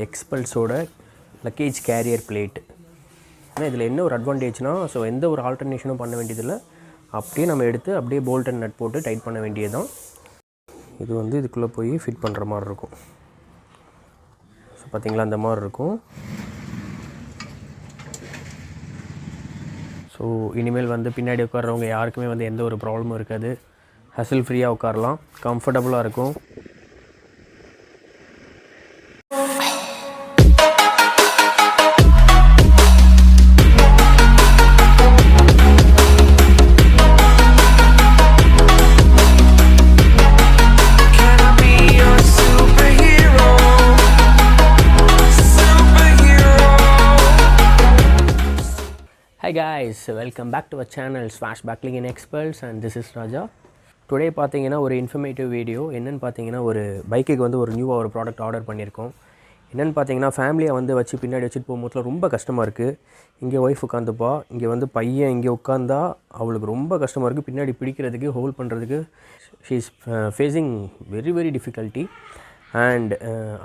எக்ஸ்பல்ஸோட luggage carrier plate. ஆனால் இதில் என்ன ஒரு அட்வான்டேஜ்னால், ஸோ எந்த ஒரு ஆல்டர்னேஷனும் பண்ண வேண்டியதில்லை. அப்படியே நம்ம எடுத்து அப்படியே போல்ட் அண்ட் நட் போட்டு டைட் பண்ண வேண்டியது தான். இது வந்து இதுக்குள்ளே போய் ஃபிட் பண்ணுற மாதிரி இருக்கும். ஸோ பார்த்திங்களா, அந்த மாதிரி இருக்கும். ஸோ இனிமேல் வந்து பின்னாடி உட்கார்றவங்க யாருக்குமே வந்து எந்த ஒரு ப்ராப்ளமும் இருக்காது. ஹசில் ஃப்ரீயாக உட்காரலாம், கம்ஃபர்டபுளாக இருக்கும். Hi guys, welcome back to our channel Backrest in Xpluse and this is Raja. Today பார்த்தீங்கன்னா ஒரு இன்ஃபர்மேட்டிவ் வீடியோ. என்னென்னு பார்த்தீங்கன்னா, ஒரு பைக்குக்கு வந்து ஒரு நியூவாக ஒரு ப்ராடக்ட் ஆர்டர் பண்ணியிருக்கோம். என்னென்னு பார்த்தீங்கன்னா, ஃபேமிலியை வந்து வச்சு பின்னாடி வச்சுட்டு போகும்போது ரொம்ப கஷ்டமாக இருக்குது. இங்கே ஒய்ஃப் உட்காந்துப்பா, இங்கே வந்து பையன் இங்கே உட்காந்தா அவளுக்கு ரொம்ப கஷ்டமாக இருக்குது. பின்னாடி பிடிக்கிறதுக்கு ஹோல்ட் பண்ணுறதுக்கு she is facing very difficulty. And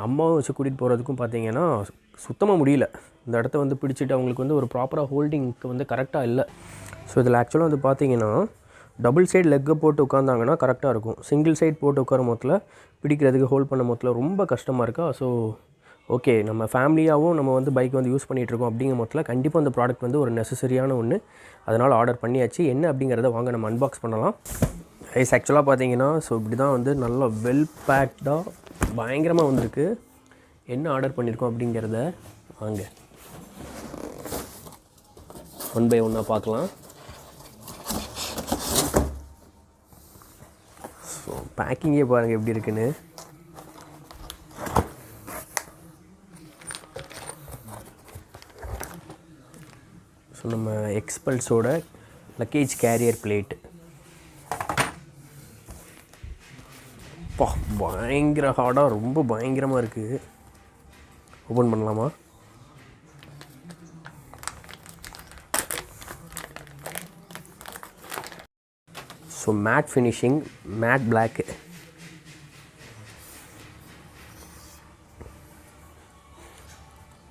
அம்மாவும் வச்சு கூட்டிகிட்டு போகிறதுக்கும் பார்த்தீங்கன்னா சுத்தமாக முடியல. இந்த இடத்த வந்து பிடிச்சிட்டு அவங்களுக்கு வந்து ஒரு ப்ராப்பராக ஹோல்டிங்க்கு வந்து கரெக்டாக இல்லை. ஸோ இதில் ஆக்சுவலாக வந்து பார்த்தீங்கன்னா, டபுள் சைடு லெக்கை போட்டு உட்காந்தாங்கன்னா கரெக்டாக இருக்கும். சிங்கிள் சைட் போட்டு உட்கார போதில் பிடிக்கிறதுக்கு ஹோல்ட் பண்ண போதில் ரொம்ப கஷ்டமாக இருக்கா. ஸோ ஓகே, நம்ம ஃபேமிலியாகவும் நம்ம வந்து பைக் வந்து யூஸ் பண்ணிகிட்ருக்கோம் அப்படிங்கிற போதில் கண்டிப்பாக அந்த ப்ராடக்ட் வந்து ஒரு நெசசரியான ஒன்று. அதனால் ஆர்டர் பண்ணியாச்சு. என்ன அப்படிங்கிறத வாங்க நம்ம அன்பாக்ஸ் பண்ணலாம். ஐஸ் ஆக்சுவலாக பார்த்தீங்கன்னா, ஸோ இப்படி தான் வந்து நல்லா வெல் பேக்டாக பயங்கரமாக வந்திருக்கு. என்ன ஆர்டர் பண்ணியிருக்கோம் அப்படிங்கிறத வாங்க ஒன் பை ஒன்னாக பார்க்கலாம். ஸோ பேக்கிங்கே பாருங்கள் எப்படி இருக்குன்னு. ஸோ நம்ம எக்ஸ்பல்ஸோட லக்கேஜ் கேரியர் பிளேட். பயங்கர ஹார்டாக ரொம்ப பயங்கரமாக இருக்குது. ஓப்பன் பண்ணலாமா? So matte finishing, matte black.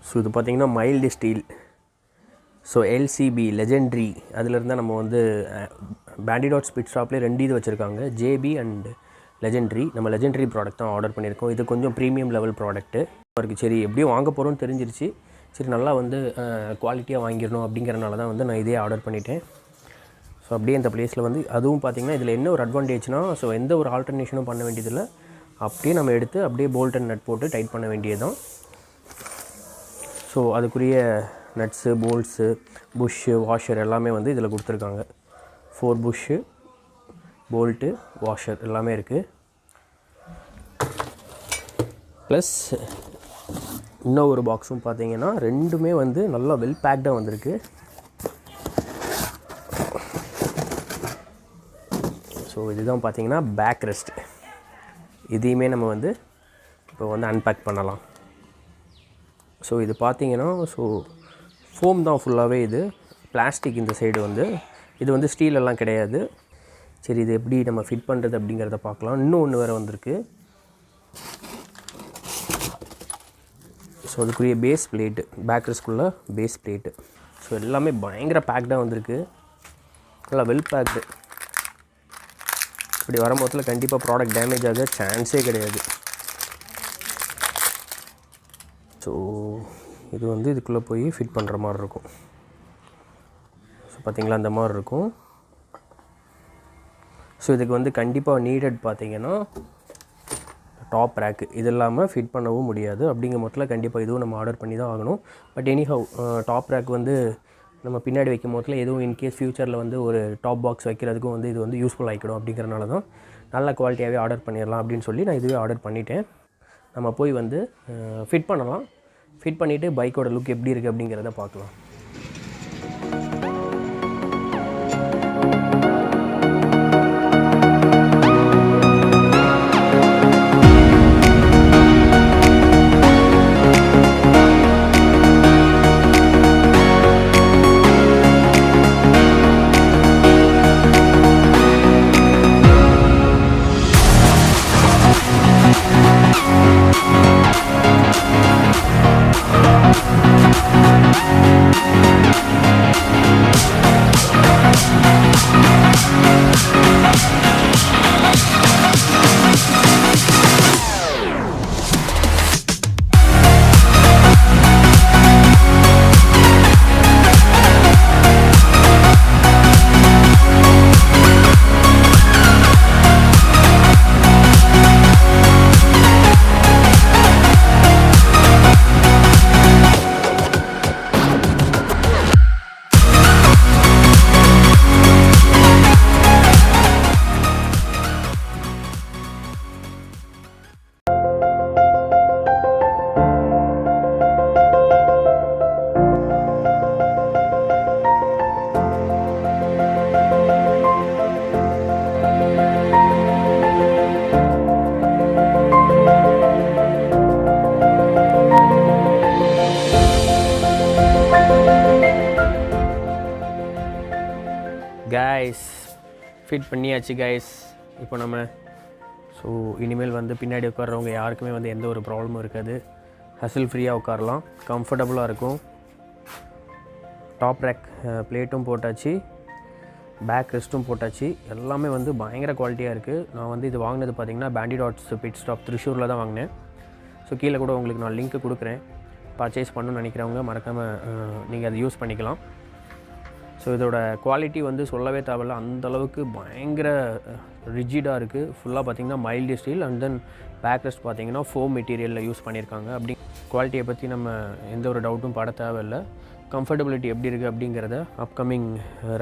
So இது பார்த்திங்கன்னா mild steel. So LCP legendary அதிலிருந்தால் நம்ம வந்து பேண்டிடாட் ஸ்பிட் ஷாப்லேயே 2 இது வச்சுருக்காங்க, ஜேபி அண்ட் லெஜெண்ட்ரி. நம்ம லெஜெண்ட்ரி ப்ராடக்ட் தான் ஆர்டர் பண்ணியிருக்கோம். இது கொஞ்சம் ப்ரீமியம் லெவல் ப்ராடக்ட்டு இருக்குது. சரி, எப்படியும் வாங்க போகிறோன்னு தெரிஞ்சிருச்சு. சரி, நல்லா வந்து குவாலிட்டியாக வாங்கிடணும் அப்படிங்கிறனால தான் வந்து நான் இதே ஆர்டர் பண்ணிட்டேன். ஸோ அப்படியே இந்த ப்ளேஸில் வந்து அதுவும் பார்த்திங்கன்னா இதில் என்ன ஒரு அட்வான்டேஜ்னால், ஸோ எந்த ஒரு ஆல்டர்னேஷனும் பண்ண வேண்டியதில்லை. அப்படியே நம்ம எடுத்து அப்படியே போல்ட் அண்ட் நட் போட்டு டைட் பண்ண வேண்டியது தான். ஸோ அதுக்குரிய நட்ஸு, போல்ட்ஸு, புஷ்ஷு, வாஷர் எல்லாமே வந்து இதில் கொடுத்துருக்காங்க. 4 புஷ்ஷு, போல்ட்டு, வாஷர் எல்லாமே இருக்குது. ப்ளஸ் இன்னும் ஒரு பாக்ஸும் பார்த்தீங்கன்னா 2மே வந்து நல்லா வெல் பேக்டாக வந்திருக்கு. ஸோ இதுதான் பார்த்தீங்கன்னா பேக்ரெஸ்ட். இதையுமே நம்ம வந்து இப்போ வந்து அன்பேக் பண்ணலாம். ஸோ இது பார்த்தீங்கன்னா, ஸோ ஃபோம் தான் ஃபுல்லாகவே. இது பிளாஸ்டிக். இந்த சைடு வந்து இது வந்து ஸ்டீல் எல்லாம் கிடையாது. சரி, இது எப்படி நம்ம ஃபிட் பண்ணுறது அப்படிங்கிறத பார்க்கலாம். இன்னும் ஒன்று வேறு வந்திருக்கு. ஸோ அதுக்குரிய பேஸ் பிளேட்டு, பேக்ரெஸ்ட்குள்ளே பேஸ் பிளேட்டு. ஸோ எல்லாமே பயங்கர பேக்டாக வந்திருக்கு. நல்லா வெல் பேக்டு. இப்படி வரும்போதில் கண்டிப்பாக ப்ராடக்ட் டேமேஜ் ஆக சான்ஸே கிடையாது. ஸோ இது வந்து இதுக்குள்ளே போய் ஃபிட் பண்ணுற மாதிரி இருக்கும். ஸோ பார்த்திங்களா, அந்த மாதிரி இருக்கும். ஸோ இதுக்கு வந்து கண்டிப்பாக நீடட் பார்த்திங்கன்னா டாப் ரேக்கு. இது இல்லாமல் ஃபிட் பண்ணவும் முடியாது. அப்படிங்கிற மொத்தத்தில் கண்டிப்பாக இதுவும் நம்ம ஆர்டர் பண்ணி தான் ஆகணும். பட் எனிஹவ் டாப் ரேக் வந்து நம்ம பின்னாடி வைக்கும் போதில் எதுவும் இன்கேஸ் ஃப்யூச்சரில் வந்து ஒரு டாப் பாக்ஸ் வைக்கிறதுக்கும் வந்து இது வந்து யூஸ்ஃபுல் ஆகிக்கணும். அப்படிங்கிறனால தான் நல்ல குவாலிட்டியாகவே ஆர்டர் பண்ணிடலாம் அப்படின்னு சொல்லி நான் இதுவே ஆர்டர் பண்ணிட்டேன். நம்ம போய் வந்து ஃபிட் பண்ணலாம். ஃபிட் பண்ணிவிட்டு பைக்கோட லுக் எப்படி இருக்குது அப்படிங்கிறத பார்க்கலாம். கைஸ் ஃபிட் பண்ணியாச்சு கைஸ். இப்போ நம்ம ஸோ இனிமேல் வந்து பின்னாடி உட்கார்றவங்க யாருக்குமே வந்து எந்த ஒரு ப்ராப்ளமும் இருக்காது. ஹசில் ஃப்ரீயாக உட்காரலாம், கம்ஃபர்டபுளாக இருக்கும். டாப் ரேக் பிளேட்டும் போட்டாச்சு, பேக் ரெஸ்ட்டும் போட்டாச்சு. எல்லாமே வந்து பயங்கர குவாலிட்டியாக இருக்குது. நான் வந்து இது வாங்கினது பார்த்திங்கன்னா பேண்டிடாட்ஸ் பிட் ஸ்டாப் திருச்சூரில் தான் வாங்கினேன். ஸோ கீழே கூட உங்களுக்கு நான் லிங்க்கு கொடுக்குறேன். பர்ச்சேஸ் பண்ணணும்னு நினைக்கிறவங்க மறக்காமல் நீங்கள் அதை யூஸ் பண்ணிக்கலாம். ஸோ இதோட குவாலிட்டி வந்து சொல்லவே தேவையில்ல, அந்தளவுக்கு பயங்கர ரிஜிடாக இருக்குது. ஃபுல்லாக பார்த்திங்கன்னா mild steel and then back rest பார்த்திங்கன்னா ஃபோம் மெட்டீரியலில் யூஸ் பண்ணியிருக்காங்க. அப்படி குவாலிட்டியை பற்றி நம்ம எந்த ஒரு டவுட்டும் பட தேவையில்லை. கம்ஃபர்டபிலிட்டி எப்படி இருக்குது அப்படிங்கிறத அப்கமிங்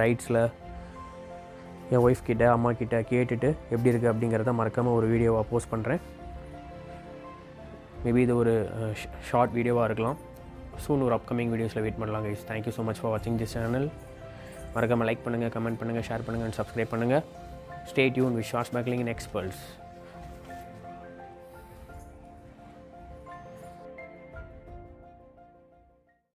ரைட்ஸில் என் ஒய்ஃப் கிட்டே அம்மா கிட்டே கேட்டுட்டு எப்படி இருக்குது அப்படிங்கிறத மறக்காமல் ஒரு வீடியோவாக போஸ்ட் பண்ணுறேன். மேபி இது ஒரு ஷார்ட் வீடியோவாக இருக்கலாம். சூன் ஒரு அப்கமிங் வீடியோஸில் வெயிட் பண்ணலாம் guys. Thank you so much for வாட்சிங் திஸ் சேனல். மறக்காமல் லைக் பண்ணுங்கள், கமெண்ட் பண்ணுங்கள், ஷேர் பண்ணுங்கள் அண்ட் சப்ஸ்கிரைப் பண்ணுங்கள். Stay tuned with shorts backing in Xpulse.